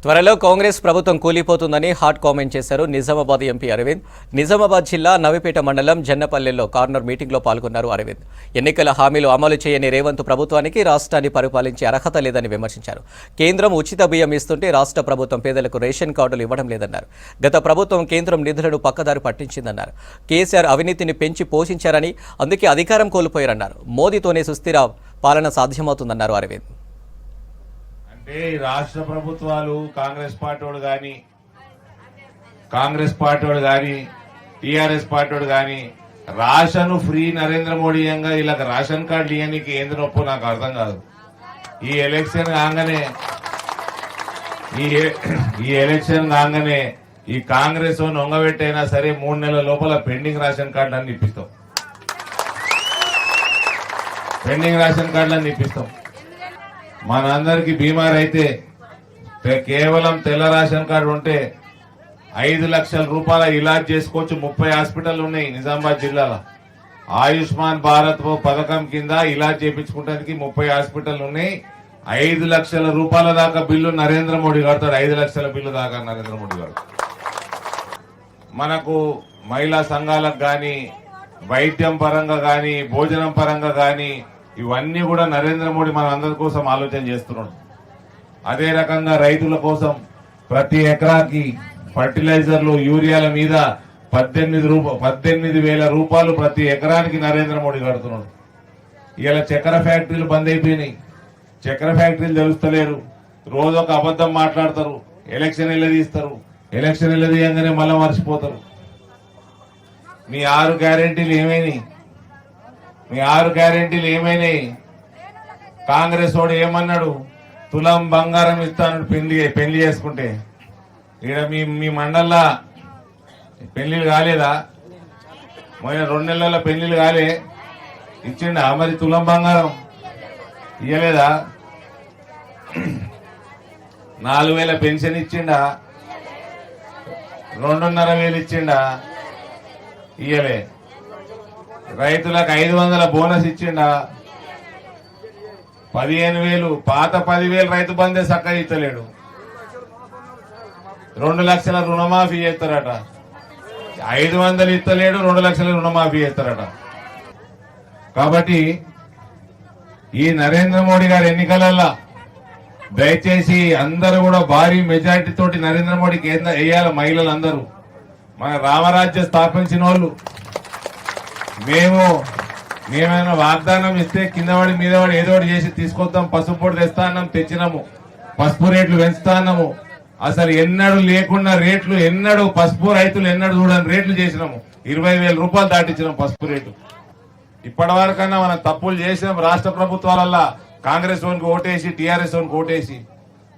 త్వరలో కాంగ్రెస్ ప్రభుత్వం కూలిపోతుందని hot comment చేశారు నిజామాబాద్ ఎంపీ అరవింద్. నిజామాబాద్ జిల్లా నవిపేట మండలం జన్నపల్లెలో కార్నర్ మీటింగ్లో పాల్గొన్నారు అరవింద్. ఎన్నికల హామీలు అమలు చేయని రేవంత్ ప్రభుత్వానికి రాష్ట్రాన్ని పరిపాలించే అర్హత లేదని విమర్శించారు. కేంద్రం ఉచిత బియ్యం ఇస్తుంటే రాష్ట్ర ప్రభుత్వం పేదలకు రేషన్ కార్డులు ఇవ్వడం లేదన్నారు. గత ప్రభుత్వం కేంద్రం నిధులను పక్కదారి పట్టించిందన్నారు. కేసీఆర్ అవినీతిని పెంచి పోషించారని, అందుకే అధికారం కోల్పోయారన్నారు. మోదీతోనే సుస్థిర పాలన సాధ్యమవుతుందన్నారు అరవింద్. అంటే రాష్ట్ర ప్రభుత్వాలు కాంగ్రెస్ పార్టీ గాని టీఆర్ఎస్ పార్టీ గాని రేషన్ ఫ్రీ నరేంద్ర మోడీ ఇలా రేషన్ కార్డు ఇవ్వడానికి ఏంది నొప్పు నాకు అర్థం కాదు. ఈ ఎలక్షన్ కాగానే ఈ కాంగ్రెస్ నొంగబెట్టైనా సరే 3 నెలల లోపల పెండింగ్ రేషన్ కార్డులన్నీ ఇప్పిస్తాం. మనందరికి బీమార్ అయితే కేవలం తెల్ల రేషన్ కార్డు ఉంటే 5 లక్షల రూపాయల ఇలాజ్ చేసుకోవచ్చు. 30 హాస్పిటల్ ఉన్నాయి నిజామాబాద్ జిల్లాలో. ఆయుష్మాన్ భారత్ పథకం కింద ఇలాజ్ చేయించుకోవడానికి 30 హాస్పిటల్ ఉన్నాయి. 5 లక్షల రూపాయల దాకా బిల్లు నరేంద్ర మోడీ కడతాడు. 5 లక్షల బిల్లు దాకా నరేంద్ర మోడీ కడతాడు. మనకు మహిళా సంఘాలకు గాని, వైద్యం పరంగా గాని, భోజనం పరంగా గాని ఇవన్నీ కూడా నరేంద్ర మోడీ మన అందరి కోసం ఆలోచన చేస్తున్నాడు. అదే రకంగా రైతుల కోసం ప్రతి ఎకరాకి ఫర్టిలైజర్లు, యూరియాల మీద 18,000 రూపాయలు ప్రతి ఎకరానికి నరేంద్ర మోడీ కడుతున్నాడు. ఇలా చక్కెర ఫ్యాక్టరీలు బంద్ అయిపోయినాయి. చక్కెర ఫ్యాక్టరీలు తెలుస్తలేరు. రోజు ఒక అబద్ధం మాట్లాడతారు. ఎలక్షన్ ఎల్లదీస్తారు. ఎలక్షన్ ఎల్లదీయంగానే మళ్ళా మర్చిపోతారు. మీ 6 గ్యారెంటీలు ఏమైనాయి? కాంగ్రెస్ వాడు ఏమన్నాడు? తులం బంగారం ఇస్తాను పెళ్లి చేసుకుంటే. ఇక్కడ మీ మండల్లో పెళ్లిళ్ళు కాలేదా? మొన్న 2 నెలల పెళ్లిళ్ళు కాలే? ఇచ్చిండా మరి తులం బంగారం? ఇయ్యలేదా? 4,000 పెన్షన్ ఇచ్చిండా? 2,500 ఇచ్చిండా? ఇయ్యలే. రైతులకు 500 బోనస్ ఇచ్చిండా? 15,000. పాత 10,000 రైతు బందే చక్కగా ఇస్తలేడు. 2 లక్షల రుణమాఫీ చేస్తారట. 500 ఇస్తలేడు, 2 లక్షల రుణమాఫీ చేస్తారట. కాబట్టి ఈ నరేంద్ర మోడీ గారి ఎన్నికలలో దయచేసి అందరూ కూడా భారీ మెజారిటీ తోటి నరేంద్ర మోడీకి వేయాలి. మహిళలందరూ మన రామరాజ్యం స్థాపించిన వాళ్ళు. మేమైనా వాగ్దానం ఇస్తే కిందవాడి మీదవాడి ఏదో ఒకటి చేసి తీసుకొద్దాం. పసుపు పొడి తెస్తా అన్నాం, తెచ్చినాము. పసుపు రేట్లు పెంచుతా అన్నాము. అసలు ఎన్నడూ లేకుండా రేట్లు పసుపు రైతులు ఎన్నడూ చూడని రేట్లు చేసినాము. 20,000 రూపాయలు దాటించినాం పసుపు రేటు. ఇప్పటి వరకన్నా మనం తప్పులు చేసినాం. రాష్ట్ర ప్రభుత్వాలల్లా కాంగ్రెస్ వానికి ఓటేసి, టీఆర్ఎస్ వానికి ఓటేసి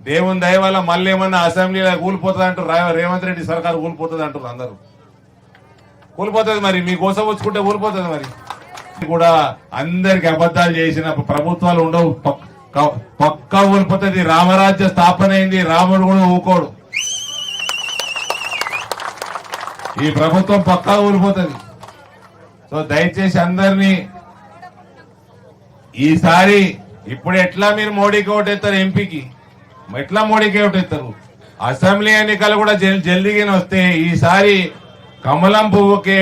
దేవుని దయ వల్ల మళ్ళీ ఏమన్నా అసెంబ్లీలో కూలిపోతుంది అంటారు. రేవంత్ రెడ్డి సర్కారు కూలిపోతుంది అంటారు. అందరూ కూలిపోతుంది. మరి మీకోసం వచ్చుకుంటే కూలిపోతుంది. మరి కూడా అందరికి అబద్ధాలు చేసిన ప్రభుత్వాలు ఉండవు. పక్కా కూలిపోతుంది. రామరాజ్య స్థాపన అయింది. రాముడు కూడా ఊకోడు. ఈ ప్రభుత్వం పక్కా కూలిపోతుంది. సో దయచేసి అందరినీ ఈసారి ఇప్పుడు ఎట్లా మీరు మోడీకి ఓటేస్తారు? ఎంపీకి ఎట్లా మోడీకి ఓటేస్తారు? అసెంబ్లీ ఎన్నికలు కూడా జల్దీగానే వస్తే ఈసారి కమలం పువ్వుకే